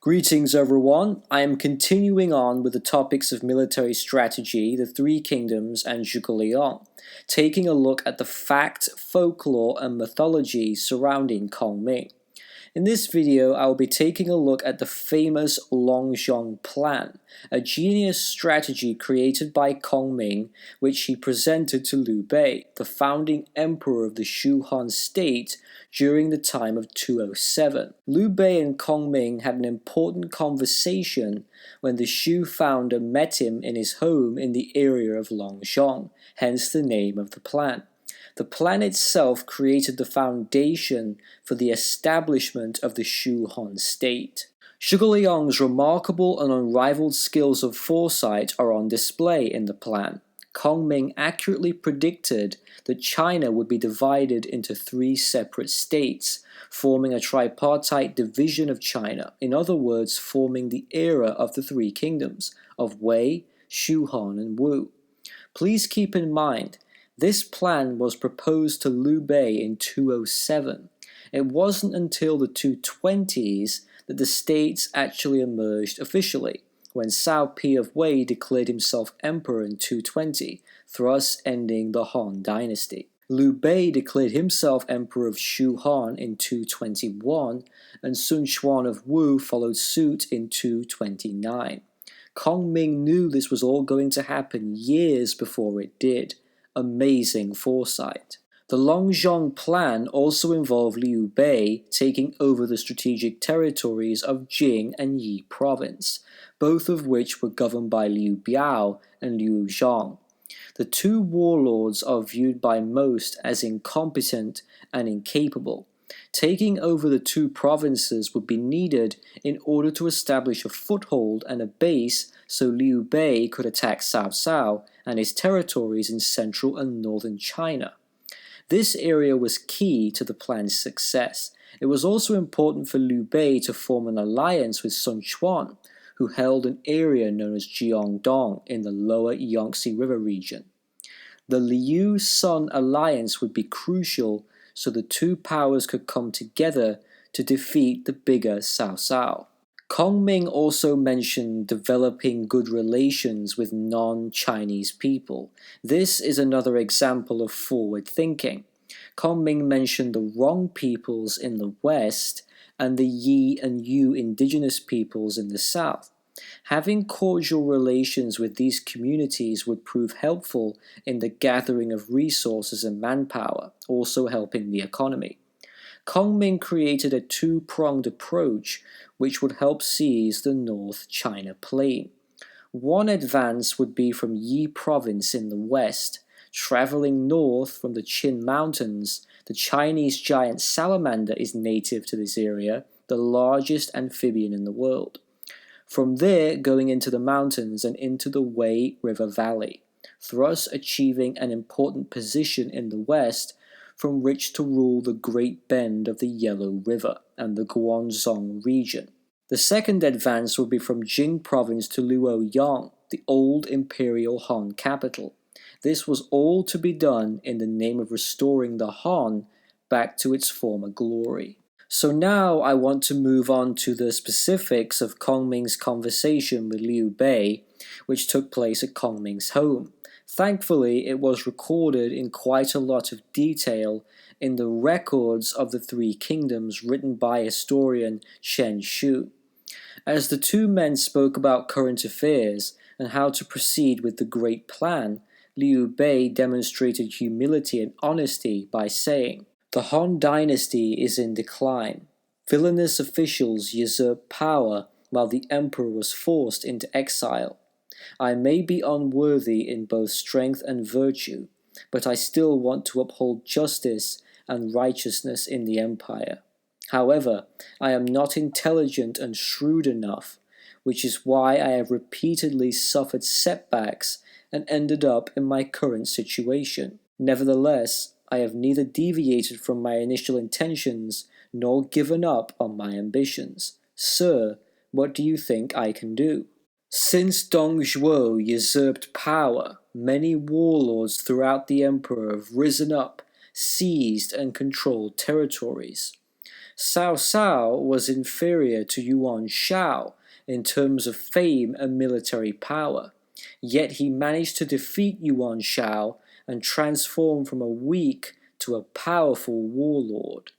Greetings everyone, I am continuing on with the topics of military strategy, the Three Kingdoms and Zhuge Liang, taking a look at the fact, folklore and mythology surrounding Kongming. In this video, I will be taking a look at the famous Longzhong plan, a genius strategy created by Kongming which he presented to Liu Bei, the founding emperor of the Shu Han state during the time of 207. Liu Bei and Kongming had an important conversation when the Shu founder met him in his home in the area of Longzhong, hence the name of the plan. The plan itself created the foundation for the establishment of the Shu Han state. Zhuge Liang's remarkable and unrivaled skills of foresight are on display in the plan. Kongming accurately predicted that China would be divided into three separate states, forming a tripartite division of China, in other words, forming the era of the Three Kingdoms of Wei, Shu Han, and Wu. Please keep in mind, this plan was proposed to Liu Bei in 207. It wasn't until the 220s that the states actually emerged officially, when Cao Pi of Wei declared himself emperor in 220, thus ending the Han dynasty. Liu Bei declared himself emperor of Shu Han in 221, and Sun Quan of Wu followed suit in 229. Kongming knew this was all going to happen years before it did. Amazing foresight. The Longzhong plan also involved Liu Bei taking over the strategic territories of Jing and Yi province, both of which were governed by Liu Biao and Liu Zhang. The two warlords are viewed by most as incompetent and incapable. Taking over the two provinces would be needed in order to establish a foothold and a base so Liu Bei could attack Cao Cao and his territories in central and northern China. This area was key to the plan's success. It was also important for Liu Bei to form an alliance with Sun Quan, who held an area known as Jiangdong in the lower Yangtze River region. The Liu-Sun alliance would be crucial so the two powers could come together to defeat the bigger Cao Cao. Kongming also mentioned developing good relations with non-Chinese people. This is another example of forward thinking. Kongming mentioned the Rong peoples in the west and the Yi and Yu indigenous peoples in the south. Having cordial relations with these communities would prove helpful in the gathering of resources and manpower, also helping the economy. Kongming created a two-pronged approach which would help seize the North China Plain. One advance would be from Yi province in the west. Traveling north from the Qin Mountains, the Chinese giant salamander is native to this area, the largest amphibian in the world. From there, going into the mountains and into the Wei River Valley, thus achieving an important position in the west from which to rule the Great Bend of the Yellow River and the Guangdong region. The second advance would be from Jing province to Luoyang, the old imperial Han capital. This was all to be done in the name of restoring the Han back to its former glory. So now I want to move on to the specifics of Kongming's conversation with Liu Bei, which took place at Kongming's home. Thankfully, it was recorded in quite a lot of detail in the records of the Three Kingdoms written by historian Chen Shu. As the two men spoke about current affairs and how to proceed with the great plan, Liu Bei demonstrated humility and honesty by saying, "The Han dynasty is in decline. Villainous officials usurped power while the emperor was forced into exile. I may be unworthy in both strength and virtue, but I still want to uphold justice and righteousness in the empire. However, I am not intelligent and shrewd enough, which is why I have repeatedly suffered setbacks and ended up in my current situation. Nevertheless, I have neither deviated from my initial intentions nor given up on my ambitions. Sir, what do you think I can do?" Since Dong Zhuo usurped power, many warlords throughout the emperor have risen up, seized and controlled territories. Cao Cao was inferior to Yuan Shao in terms of fame and military power, yet he managed to defeat Yuan Shao and transform from a weak to a powerful warlord.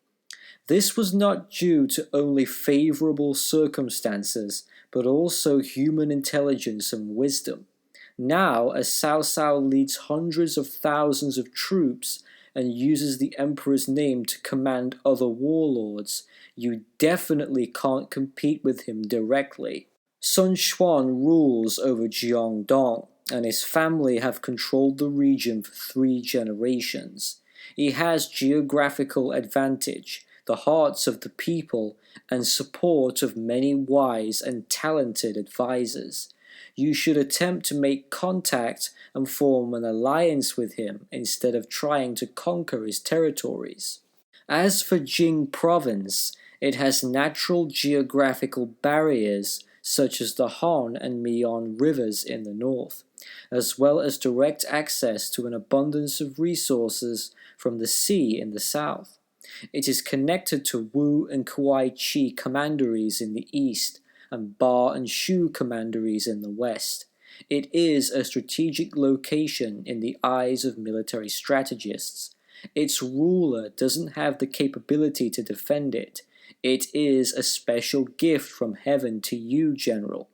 This was not due to only favorable circumstances, but also human intelligence and wisdom. Now, as Cao Cao leads hundreds of thousands of troops and uses the emperor's name to command other warlords, you definitely can't compete with him directly. Sun Quan rules over Jiangdong, and his family have controlled the region for 3 generations. He has geographical advantage, the hearts of the people, and support of many wise and talented advisors. You should attempt to make contact and form an alliance with him instead of trying to conquer his territories. As for Jing province, it has natural geographical barriers such as the Han and Mian rivers in the north, as well as direct access to an abundance of resources from the sea in the south. It is connected to Wu and Kuai Chi commanderies in the east and Ba and Shu commanderies in the west. It is a strategic location in the eyes of military strategists. Its ruler doesn't have the capability to defend it. It is a special gift from heaven to you, General.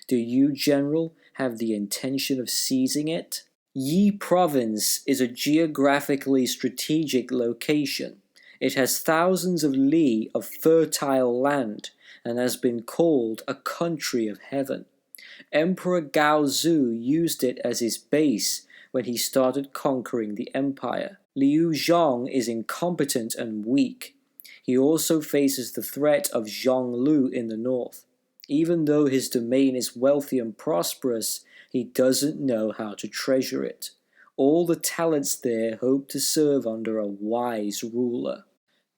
Do you, General, have the intention of seizing it? Yi Province is a geographically strategic location. It has thousands of li of fertile land and has been called a country of heaven. Emperor Gaozu used it as his base when he started conquering the empire. Liu Zhong is incompetent and weak. He also faces the threat of Zhonglu in the north. Even though his domain is wealthy and prosperous, he doesn't know how to treasure it. All the talents there hope to serve under a wise ruler.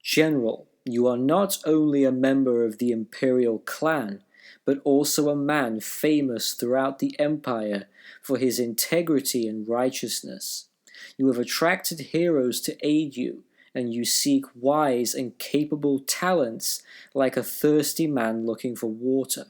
General, you are not only a member of the imperial clan, but also a man famous throughout the empire for his integrity and righteousness. You have attracted heroes to aid you, and you seek wise and capable talents like a thirsty man looking for water.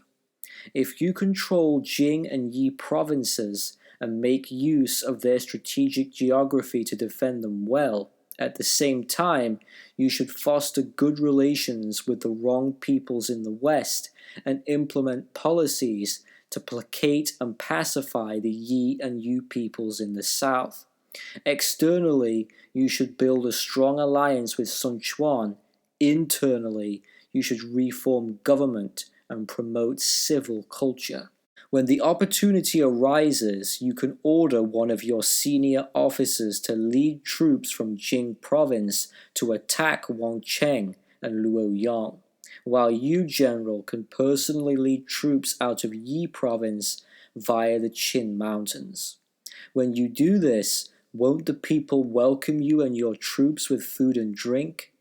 If you control Jing and Yi provinces and make use of their strategic geography to defend them well, at the same time, you should foster good relations with the wrong peoples in the West and implement policies to placate and pacify the Yi and Yu peoples in the South. Externally, you should build a strong alliance with Sun Quan. Internally, you should reform government and promote civil culture. When the opportunity arises, you can order one of your senior officers to lead troops from Jing province to attack Wangcheng and Luoyang, while you, General, can personally lead troops out of Yi province via the Qin Mountains. When you do this, won't the people welcome you and your troops with food and drink?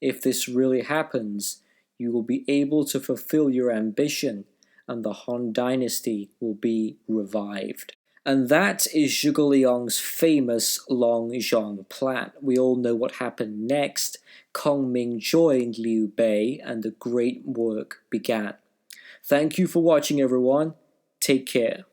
If this really happens, you will be able to fulfill your ambition, and the Han dynasty will be revived. And that is Zhuge Liang's famous Longzhong plan. We all know what happened next. Kong Ming joined Liu Bei and the great work began. Thank you for watching, everyone. Take care.